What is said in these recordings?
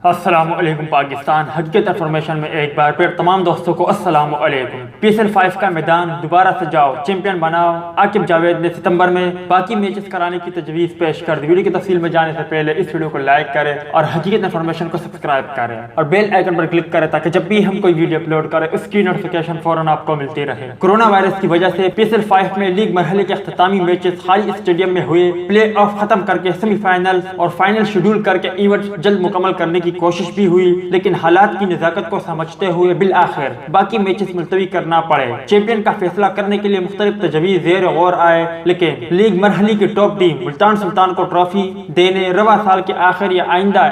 السلام علیکم پاکستان حقیقت انفارمیشن میں ایک بار پھر تمام دوستوں کو السلام علیکم۔ PSL 5 کا میدان دوبارہ سجاؤ، چیمپئن بناؤ۔ عاقب جاوید نے ستمبر میں باقی میچز کرانے کی تجویز پیش کر دی۔ ویڈیو کی تفصیل میں جانے سے پہلے اس ویڈیو کو لائک کریں اور حقیقت انفارمیشن کو سبسکرائب کریں اور بیل آئیکن پر کلک کریں تاکہ جب بھی ہم کوئی ویڈیو اپلوڈ کریں اس کی نوٹیفیکیشن فوراً آپ کو ملتی رہے۔ کورونا وائرس کی وجہ سے PSL 5 میں لیگ مرحلے کے اختتامی میچز خالی اسٹیڈیم میں ہوئے۔ پلے آف ختم کر کے سیمی فائنل اور فائنل شیڈول کر کے ایونٹ جلد مکمل کرنے کی کوشش بھی ہوئی، لیکن حالات کی نزاکت کو سمجھتے ہوئے بالآخر باقی میچز ملتوی کرنا پڑے۔ چیمپئن کا فیصلہ کرنے کے لیے مختلف تجویز زیر غور آئے، لیکن لیگ مرحلے کی ٹاپ ٹیم ملتان سلطان کو ٹرافی دینے رواں سال کے آخر یا آئندہ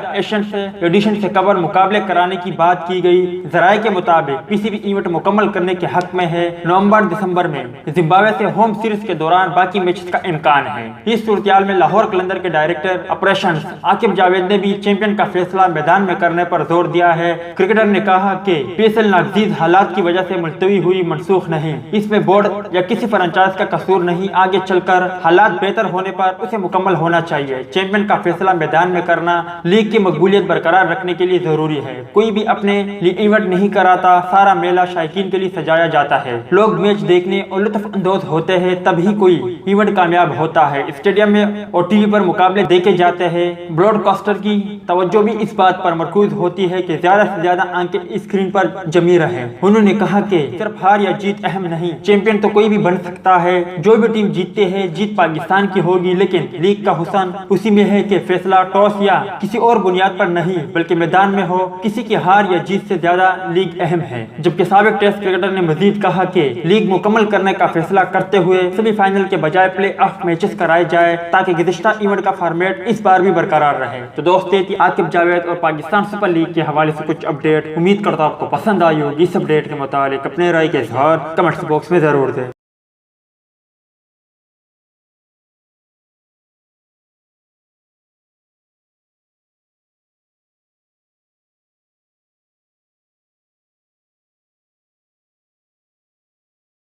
ایڈیشن سے قبل مقابلے کرانے کی بات کی گئی۔ ذرائع کے مطابق PCB ایونٹ مکمل کرنے کے حق میں ہے۔ نومبر دسمبر میں زمبابوے سے ہوم سیریز کے دوران باقی میچز کا امکان ہے۔ اس صورتحال میں لاہور قلندر کے ڈائریکٹر آپریشنز عاقب جاوید نے بھی چیمپئن کا فیصلہ میدان میں کرنے پر زور دیا ہے۔ کرکٹر نے کہا کہ PSL ناگزیر حالات کی وجہ سے ملتوی ہوئی، منسوخ نہیں۔ اس میں بورڈ یا کسی فرنچائز کا قصور نہیں، آگے چل کر حالات بہتر ہونے پر اسے مکمل ہونا چاہیے۔ چیمپئن کا فیصلہ میدان میں کرنا لیگ کی مقبولیت برقرار رکھنے کے لیے ضروری ہے۔ کوئی بھی اپنے لیے ایونٹ نہیں کراتا، سارا میلہ شائقین کے لیے سجایا جاتا ہے۔ لوگ میچ دیکھنے اور لطف اندوز ہوتے ہیں، تبھی کوئی ایونٹ کامیاب ہوتا ہے۔ اسٹیڈیم میں اور ٹی وی پر مقابلے دیکھے جاتے ہیں۔ براڈ کاسٹر کی توجہ بھی اس بات پر مرکوز ہوتی ہے کہ زیادہ سے زیادہ آنکھیں اسکرین پر جمی رہے۔ انہوں نے کہا کہ صرف ہار یا جیت اہم نہیں، چیمپئن تو کوئی بھی بن سکتا ہے۔ جو بھی ٹیم جیتتے ہیں، جیت پاکستان کی ہوگی، لیکن لیگ کا حسن اسی میں ہے کہ فیصلہ ٹاس یا کسی اور بنیاد پر نہیں بلکہ میدان میں ہو۔ کسی کی ہار یا جیت سے زیادہ لیگ اہم ہے۔ جبکہ سابق ٹیسٹ کرکٹر نے مزید کہا کہ لیگ مکمل کرنے کا فیصلہ کرتے ہوئے سیمی فائنل کے بجائے پلے آف میچز کرائے جائے تاکہ گزشتہ ایونٹ کا فارمیٹ اس بار بھی برقرار رہے۔ تو دوست، یہ تھی عاقب جاوید اور پاکستان سپر لیگ کے حوالے سے کچھ اپڈیٹ۔ امید کرتا ہوں آپ کو پسند آئی ہوگی۔ اس اپڈیٹ کے متعلق اپنے رائے کے اظہار کمنٹس باکس میں ضرور دیں۔